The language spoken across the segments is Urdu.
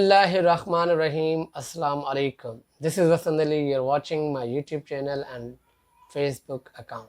Bismillahirrahmanirrahim. Assalamu alaikum. This is Vasan Ali. You're watching my YouTube channel and Facebook account.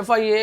FIA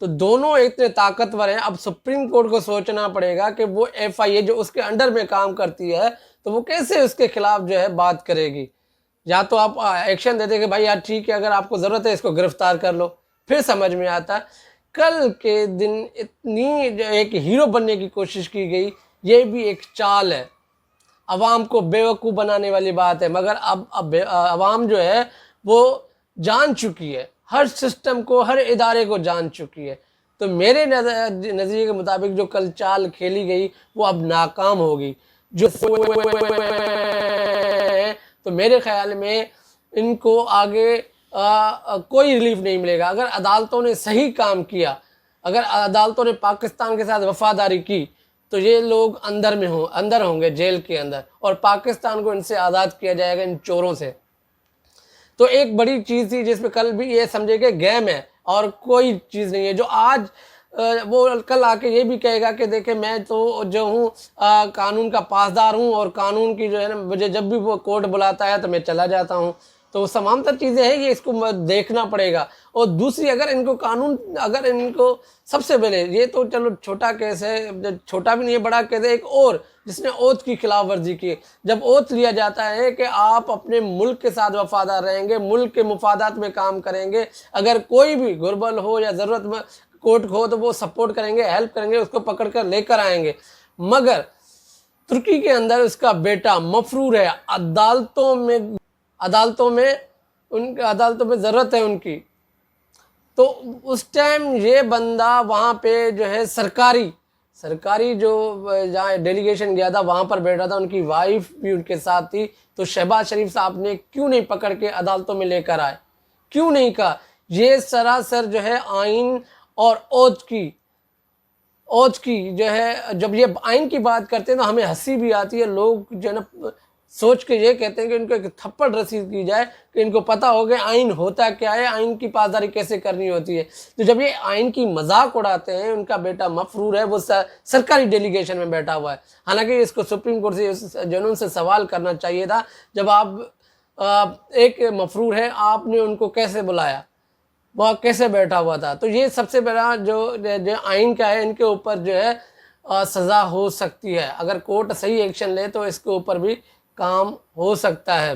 تو دونوں اتنے طاقتور ہیں. اب سپریم کورٹ کو سوچنا پڑے گا کہ وہ FIA جو اس کے انڈر میں کام کرتی ہے تو وہ کیسے اس کے خلاف جو ہے بات کرے گی. یا تو آپ ایکشن دیتے کہ بھائی یار ٹھیک ہے، اگر آپ کو ضرورت ہے اس کو گرفتار کر لو، پھر سمجھ میں آتا ہے. کل کے دن اتنی جو ایک ہیرو بننے کی کوشش کی گئی، یہ بھی ایک چال ہے، عوام کو بیوقوف بنانے والی بات ہے. مگر اب عوام جو ہے وہ جان چکی ہے، ہر سسٹم کو، ہر ادارے کو جان چکی ہے. تو میرے نظریے کے مطابق جو کل چال کھیلی گئی وہ اب ناکام ہوگی. جو تو میرے خیال میں ان کو آگے کوئی ریلیف نہیں ملے گا. اگر عدالتوں نے صحیح کام کیا، اگر عدالتوں نے پاکستان کے ساتھ وفاداری کی تو یہ لوگ اندر ہوں گے جیل کے اندر، اور پاکستان کو ان سے آزاد کیا جائے گا، ان چوروں سے. تو ایک بڑی چیز تھی جس پہ کل بھی یہ سمجھے کہ گیم ہے اور کوئی چیز نہیں ہے. جو آج وہ کل آ کے یہ بھی کہے گا کہ دیکھیں میں تو جو ہوں قانون کا پاسدار ہوں، اور قانون کی جو ہے نا مجھے جب بھی وہ کورٹ بلاتا ہے تو میں چلا جاتا ہوں. تو تمام تر چیزیں ہیں، یہ اس کو دیکھنا پڑے گا. اور دوسری، اگر ان کو سب سے پہلے یہ تو چلو چھوٹا کیس ہے، چھوٹا بھی نہیں ہے، بڑا کیس ہے. ایک اور جس نے اوتھ کی خلاف ورزی کی. جب اوتھ لیا جاتا ہے کہ آپ اپنے ملک کے ساتھ وفادار رہیں گے، ملک کے مفادات میں کام کریں گے، اگر کوئی بھی غربل ہو یا ضرورت میں کورٹ ہو تو وہ سپورٹ کریں گے، ہیلپ کریں گے، اس کو پکڑ کر لے کر آئیں گے. مگر ترکی کے اندر اس کا بیٹا مفرور ہے، عدالتوں میں ضرورت ہے ان کی. تو اس ٹائم یہ بندہ وہاں پہ جو ہے سرکاری جو جہاں ڈیلیگیشن گیا تھا وہاں پر بیٹھا تھا، ان کی وائف بھی ان کے ساتھ تھی. تو شہباز شریف صاحب نے کیوں نہیں پکڑ کے عدالتوں میں لے کر آئے؟ کیوں نہیں کہا؟ یہ سراسر جو ہے آئین اور اوتھ کی جو ہے، جب یہ آئین کی بات کرتے ہیں تو ہمیں ہنسی بھی آتی ہے. لوگ جو ہے نا سوچ کے یہ کہتے ہیں کہ ان کو ایک تھپڑ رسید کی جائے کہ ان کو پتہ ہو کہ آئین ہوتا کیا ہے، آئین کی پاسداری کیسے کرنی ہوتی ہے. تو جب یہ آئین کی مذاق اڑاتے ہیں، ان کا بیٹا مفرور ہے، وہ سرکاری ڈیلیگیشن میں بیٹھا ہوا ہے. حالانکہ اس کو سپریم کورٹ سے جنون سے سوال کرنا چاہیے تھا، جب آپ ایک مفرور ہے، آپ نے ان کو کیسے بلایا، وہ کیسے بیٹھا ہوا تھا. تو یہ سب سے بڑا جو آئین کا ہے، ان کے اوپر جو ہے سزا ہو سکتی ہے. اگر کورٹ صحیح ایکشن لے تو اس کے اوپر بھی کام ہو سکتا ہے.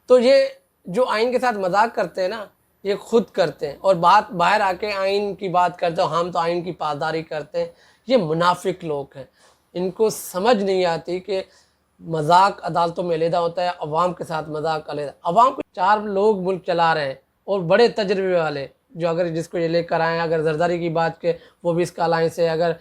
تو یہ جو آئین کے ساتھ مذاق کرتے ہیں نا، یہ خود کرتے ہیں، اور بات باہر آ کے آئین کی بات کرتے ہیں، ہم تو آئین کی پاسداری کرتے ہیں. یہ منافق لوگ ہیں، ان کو سمجھ نہیں آتی کہ مذاق عدالتوں میں علیحدہ ہوتا ہے، عوام کے ساتھ مذاق علیحدہ. عوام کو 4 لوگ ملک چلا رہے ہیں اور بڑے تجربے والے، جو اگر جس کو یہ لے کر آئیں. اگر زرداری کی بات کہ وہ بھی اس کا الائنس ہے. اگر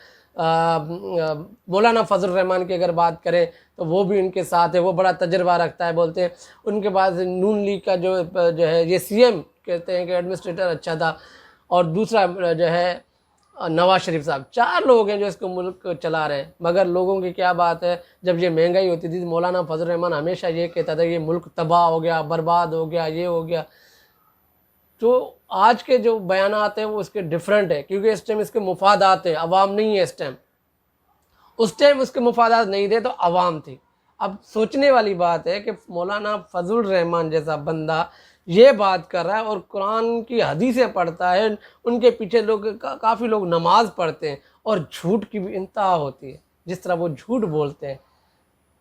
مولانا فضل الرحمان کی اگر بات کریں تو وہ بھی ان کے ساتھ ہے، وہ بڑا تجربہ رکھتا ہے. بولتے ہیں ان کے بعد نون لیگ کا جو ہے یہ CM کہتے ہیں کہ ایڈمنسٹریٹر اچھا تھا، اور دوسرا جو ہے نواز شریف صاحب. 4 لوگ ہیں جو اس کو ملک چلا رہے ہیں. مگر لوگوں کی کیا بات ہے، جب یہ مہنگائی ہوتی تھی مولانا فضل الرحمان ہمیشہ یہ کہتا تھا یہ ملک تباہ ہو گیا، برباد ہو گیا، یہ ہو گیا. تو آج کے جو بیانات ہیں وہ اس کے ڈیفرنٹ ہے، کیونکہ اس ٹائم اس کے مفادات ہیں، عوام نہیں ہے. اس ٹائم اس کے مفادات نہیں تھے تو عوام تھی. اب سوچنے والی بات ہے کہ مولانا فضل الرحمان جیسا بندہ یہ بات کر رہا ہے اور قرآن کی حدیثیں پڑھتا ہے، ان کے پیچھے کافی لوگ نماز پڑھتے ہیں، اور جھوٹ کی بھی انتہا ہوتی ہے. جس طرح وہ جھوٹ بولتے ہیں،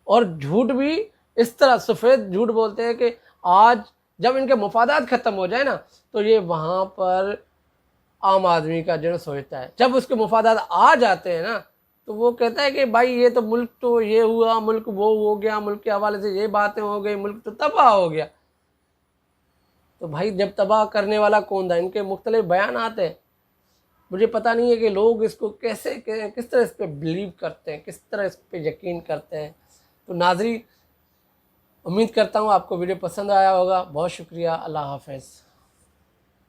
اور جھوٹ بھی اس طرح سفید جھوٹ بولتے ہیں کہ آج جب ان کے مفادات ختم ہو جائے نا تو یہ وہاں پر عام آدمی کا جو سوچتا ہے. جب اس کے مفادات آ جاتے ہیں نا تو وہ کہتا ہے کہ بھائی یہ تو ملک تو یہ ہوا، ملک وہ ہو گیا، ملک کے حوالے سے یہ باتیں ہو گئی، ملک تو تباہ ہو گیا. تو بھائی جب تباہ کرنے والا کون تھا؟ ان کے مختلف بیانات ہیں. مجھے پتہ نہیں ہے کہ لوگ اس کو کس طرح اس پہ بلیو کرتے ہیں، کس طرح اس پہ یقین کرتے ہیں. تو ناظرین، امید کرتا ہوں آپ کو ویڈیو پسند آیا ہوگا. بہت شکریہ. اللہ حافظ.